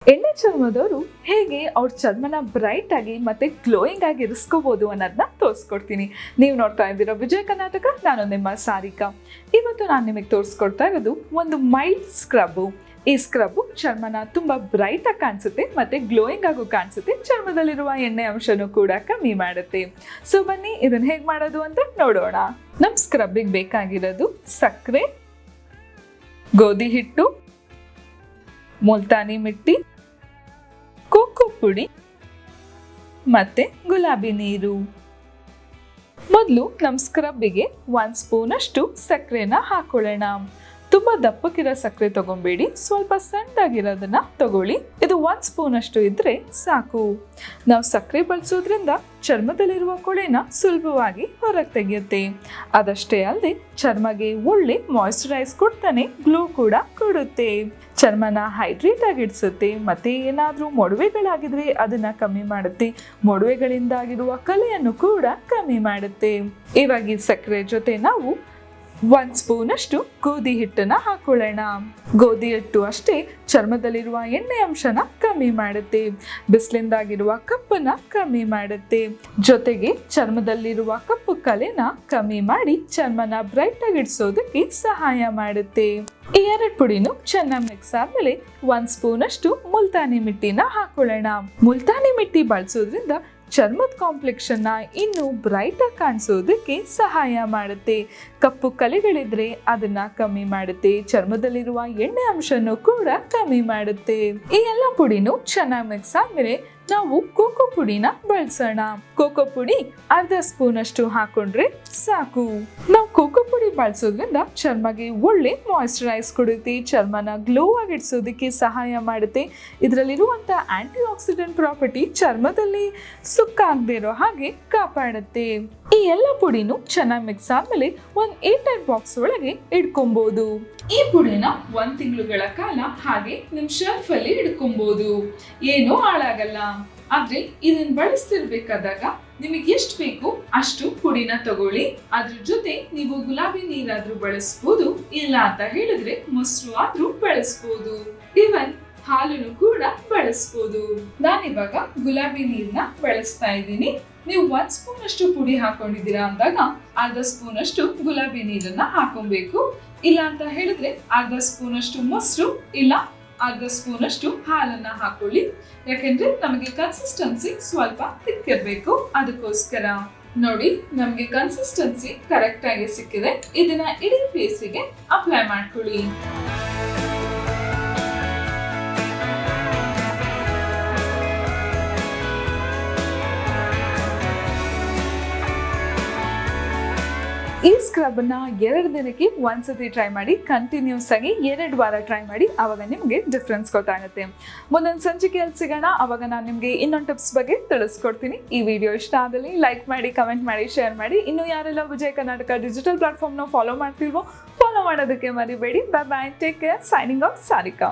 ಎಣ್ಣೆ ಚರ್ಮದವರು ಹೇಗೆ ಅವ್ರ ಚರ್ಮನ ಬ್ರೈಟ್ ಆಗಿ ಮತ್ತೆ ಗ್ಲೋಯಿಂಗ್ ಆಗಿ ಇರಿಸ್ಕೋಬಹುದು ಅನ್ನೋದನ್ನ ತೋರಿಸ್ಕೊಡ್ತೀನಿ. ನೀವು ನೋಡ್ತಾ ಇದ್ದೀರಾ ವಿಜಯ್ ಕರ್ನಾಟಕ, ನಾನು ನಿಮ್ಮ ಸಾರಿಕಾ. ಇವತ್ತು ನಾನು ನಿಮಗೆ ತೋರಿಸ್ಕೊಡ್ತಾ ಇರೋದು ಒಂದು ಮೈಲ್ಡ್ ಸ್ಕ್ರಬ್. ಈ ಸ್ಕ್ರಬ್ ಚರ್ಮನ ತುಂಬಾ ಬ್ರೈಟ್ ಆಗಿ ಕಾಣಿಸುತ್ತೆ ಮತ್ತೆ ಗ್ಲೋಯಿಂಗ್ ಆಗು ಕಾಣಿಸುತ್ತೆ. ಚರ್ಮದಲ್ಲಿರುವ ಎಣ್ಣೆ ಅಂಶನೂ ಕೂಡ ಕಮ್ಮಿ ಮಾಡುತ್ತೆ. ಸೊ ಬನ್ನಿ ಇದನ್ನ ಹೇಗೆ ಮಾಡೋದು ಅಂತ ನೋಡೋಣ. ನಮ್ ಸ್ಕ್ರಬ್ಬಿಗೆ ಬೇಕಾಗಿರೋದು ಸಕ್ಕರೆ, ಗೋಧಿ ಹಿಟ್ಟು, ಮುಲ್ತಾನಿ ಮಿಟ್ಟಿ, ಕೋಕೋ ಪುಡಿ ಮತ್ತೆ ಗುಲಾಬಿ ನೀರು. ಮೊದಲು ನಮ್ಮ ಸ್ಕ್ರಬ್ಬಿಗೆ 1 ಸ್ಪೂನ್ ಅಷ್ಟು ಸಕ್ಕರೆನ ಹಾಕೊಳ್ಳೋಣ. ತುಂಬಾ ದಪ್ಪಕ್ಕಿರೋ ಸಕ್ಕರೆ ತಗೊಂಬೇಡಿ, ಸ್ವಲ್ಪ ಸಣ್ಣದಾಗಿರೋದನ್ನ ತಗೊಳ್ಳಿ. ಇದು 1 ಸ್ಪೂನ್ ಅಷ್ಟು ಇದ್ರೆ ಸಾಕು. ನಾವು ಸಕ್ಕರೆ ಬಳಸೋದ್ರಿಂದ ಚರ್ಮದಲ್ಲಿರುವ ಕೊಳೆನ ಸುಲಭವಾಗಿ ಹೊರಗೆ ತೆಗೆಯುತ್ತೆ. ಅದಷ್ಟೇ ಅಲ್ಲದೆ ಚರ್ಮಗೆ ಒಳ್ಳೆ ಮಾಯಿಶ್ಚರೈಸ್ ಕೊಡ್ತಾನೆ ಗ್ಲೋ ಕೂಡ ಕೊಡುತ್ತೆ. ಚರ್ಮನ ಹೈಡ್ರೇಟ್ ಆಗಿ ಇಡಿಸುತ್ತೆ ಮತ್ತೆ ಏನಾದ್ರೂ ಮೊಡವೆಗಳಾಗಿದ್ರೆ ಅದನ್ನ ಕಮ್ಮಿ ಮಾಡುತ್ತೆ. ಮೊಡವೆಗಳಿಂದಾಗಿರುವ ಕಲೆಯನ್ನು ಕೂಡ ಕಮ್ಮಿ ಮಾಡುತ್ತೆ. ಇವಾಗ ಈ ಸಕ್ಕರೆ ಜೊತೆ ನಾವು 1 ಸ್ಪೂನ್ ಅಷ್ಟು ಗೋಧಿ ಹಿಟ್ಟನ್ನ ಹಾಕೊಳ್ಳೋಣ. ಗೋಧಿ ಹಿಟ್ಟು ಅಷ್ಟೇ ಚರ್ಮದಲ್ಲಿರುವ ಎಣ್ಣೆ ಅಂಶನ ಕಮ್ಮಿ ಮಾಡುತ್ತೆ, ಬಿಸಿಲಿಂದಾಗಿರುವ ಕಪ್ಪನ್ನ ಕಮ್ಮಿ ಮಾಡುತ್ತೆ, ಜೊತೆಗೆ ಚರ್ಮದಲ್ಲಿರುವ ಕಪ್ಪು ಕಲೆನ ಕಮ್ಮಿ ಮಾಡಿ ಚರ್ಮನ ಬ್ರೈಟ್ ಆಗಿ ಇಡಿಸೋದಕ್ಕೆ ಸಹಾಯ ಮಾಡುತ್ತೆ. ಈ 2 ಪುಡಿನೂ ಚೆನ್ನಾಗಿ ಮಿಕ್ಸ್ ಆದ್ಮೇಲೆ 1 ಸ್ಪೂನ್ ಅಷ್ಟು ಮುಲ್ತಾನಿ ಮಿಟ್ಟಿನ ಹಾಕೊಳ್ಳೋಣ. ಮುಲ್ತಾನಿ ಮಿಟ್ಟಿ ಬಳಸೋದ್ರಿಂದ ಚರ್ಮದ ಕಾಂಪ್ಲೆಕ್ಷನ್ ಇನ್ನೂ ಬ್ರೈಟ್ ಆಗಿ ಕಾಣಿಸೋದಕ್ಕೆ ಸಹಾಯ ಮಾಡುತ್ತೆ. ಕಪ್ಪು ಕಲೆಗಳಿದ್ರೆ ಅದನ್ನ ಕಮ್ಮಿ ಮಾಡುತ್ತೆ. ಚರ್ಮದಲ್ಲಿರುವ ಎಣ್ಣೆ ಅಂಶನೂ ಕೂಡ ಕಮ್ಮಿ ಮಾಡುತ್ತೆ. ಈ ಎಲ್ಲ ಪುಡಿನೂ ಚೆನ್ನಾಗಿ ಮಿಕ್ಸ್ ಆದ್ಮೇಲೆ ನಾವು ಕೋಕೋ ಪುಡಿನ ಬಳಸೋಣ. ಕೋಕೋ ಪುಡಿ 1/2 ಸ್ಪೂನ್ ಅಷ್ಟು ಹಾಕೊಂಡ್ರೆ ಸಾಕು. ನಾವು ಕೋಕೋ ಪುಡಿ ಬಳಸೋದ್ರಿಂದ ಚರ್ಮಗೆ ಒಳ್ಳೆ ಮಾಯಿಶ್ಚರೈಸ್ ಕೊಡುತ್ತೆ, ಚರ್ಮನ ಗ್ಲೋ ಆಗಿ ಇಡಿಸೋದಕ್ಕೆ ಸಹಾಯ ಮಾಡುತ್ತೆ. ಇದರಲ್ಲಿರುವಂತ ಆಂಟಿ ಆಕ್ಸಿಡೆಂಟ್ ಪ್ರಾಪರ್ಟಿ ಚರ್ಮದಲ್ಲಿ ಸುಕ್ಕಾಗದೇ ಇರೋ ಹಾಗೆ ಕಾಪಾಡುತ್ತೆ. ಈ ಎಲ್ಲ ಪುಡಿನೂ ಚೆನ್ನಾಗಿ ಮಿಕ್ಸ್ ಆದ್ಮೇಲೆ ಒಂದು ಏರ್ಟೈಟ್ ಬಾಕ್ಸ್ ಒಳಗೆ ಇಟ್ಕೊಬಹುದು. ಈ ಪುಡಿನ 1 ತಿಂಗಳುಗಳ ಕಾಲ ಹಾಗೆ ನಿಮ್ ಶೆಲ್ಫ್ ಅಲ್ಲಿ ಇಟ್ಕೊಬಹುದು, ಏನೂ ಹಾಳಾಗಲ್ಲ. ಆದ್ರೆ ಇದನ್ನ ಬಳಸ್ತಿರ್ಬೇಕಾದಾಗ ನಿಮಗೆ ಎಷ್ಟು ಬೇಕು ಅಷ್ಟು ಪುಡಿನ ತಗೊಳ್ಳಿ. ಅದ್ರ ಜೊತೆ ನೀವು ಗುಲಾಬಿ ನೀರಾದ್ರೂ ಬಳಸ್ಬೋದು, ಇಲ್ಲ ಅಂತ ಹೇಳಿದ್ರೆ ಮೊಸರು ಆದ್ರೂ ಬಳಸ್ಬೋದು, ಇವನ್ ಹಾಲನ್ನು ಕೂಡ ಬಳಸ್ಬೋದು. ನಾನಿವಾಗ ಗುಲಾಬಿ ನೀರ್ನ ಬಳಸ್ತಾ ಇದ್ದೀನಿ. ನೀವು 1 ಸ್ಪೂನ್ ಅಷ್ಟು ಪುಡಿ ಹಾಕೊಂಡಿದ್ದೀರಾ ಅಂದಾಗ 1/2 ಸ್ಪೂನ್ ಅಷ್ಟು ಗುಲಾಬಿ ನೀರನ್ನ ಹಾಕೊಬೇಕು. ಇಲ್ಲ ಅಂತ ಹೇಳಿದ್ರೆ 1/2 ಸ್ಪೂನ್ ಅಷ್ಟು ಮೊಸರು ಇಲ್ಲ 1/2 ಸ್ಪೂನ್ ಅಷ್ಟು ಹಾಲನ್ನ ಹಾಕೊಳ್ಳಿ. ಯಾಕೆಂದ್ರೆ ನಮಗೆ ಕನ್ಸಿಸ್ಟೆನ್ಸಿ ಸ್ವಲ್ಪ ತಿಕ್ಕಿರ್ಬೇಕು, ಅದಕ್ಕೋಸ್ಕರ. ನೋಡಿ, ನಮ್ಗೆ ಕನ್ಸಿಸ್ಟೆನ್ಸಿ ಕರೆಕ್ಟ್ ಆಗಿ ಸಿಕ್ಕಿದೆ. ಇದನ್ನ ಇಡೀ ಫೇಸಿಗೆ ಅಪ್ಲೈ ಮಾಡ್ಕೊಳ್ಳಿ. ಈ ಸ್ಕ್ರಬ್ ನ 2 ದಿನಕ್ಕೆ ಒಂದ್ಸತಿ ಟ್ರೈ ಮಾಡಿ, ಕಂಟಿನ್ಯೂಸ್ ಆಗಿ 2 ವಾರ ಟ್ರೈ ಮಾಡಿ, ಅವಾಗ ನಿಮ್ಗೆ ಡಿಫ್ರೆನ್ಸ್ ಗೊತ್ತಾಗುತ್ತೆ. ಮುಂದಿನ ಸಂಚಿಕೆಯಲ್ಲಿ ಸಿಗೋಣ. ಅವಾಗ ನಾನು ನಿಮ್ಗೆ ಇನ್ನೊಂದು ಟಿಪ್ಸ್ ಬಗ್ಗೆ ತಿಳಿಸ್ಕೊಡ್ತೀನಿ. ಈ ವಿಡಿಯೋ ಇಷ್ಟ ಆದಲ್ಲಿ ಲೈಕ್ ಮಾಡಿ, ಕಮೆಂಟ್ ಮಾಡಿ, ಶೇರ್ ಮಾಡಿ. ಇನ್ನು ಯಾರೆಲ್ಲ ವಿಜಯ್ ಕರ್ನಾಟಕ ಡಿಜಿಟಲ್ ಪ್ಲಾಟ್ಫಾರ್ಮ್ ನ ಫಾಲೋ ಮಾಡ್ತಿಲ್ವೋ ಫಾಲೋ ಮಾಡೋದಕ್ಕೆ ಮರಿಬೇಡಿ. Bye bye, take care. Signing off Sarika.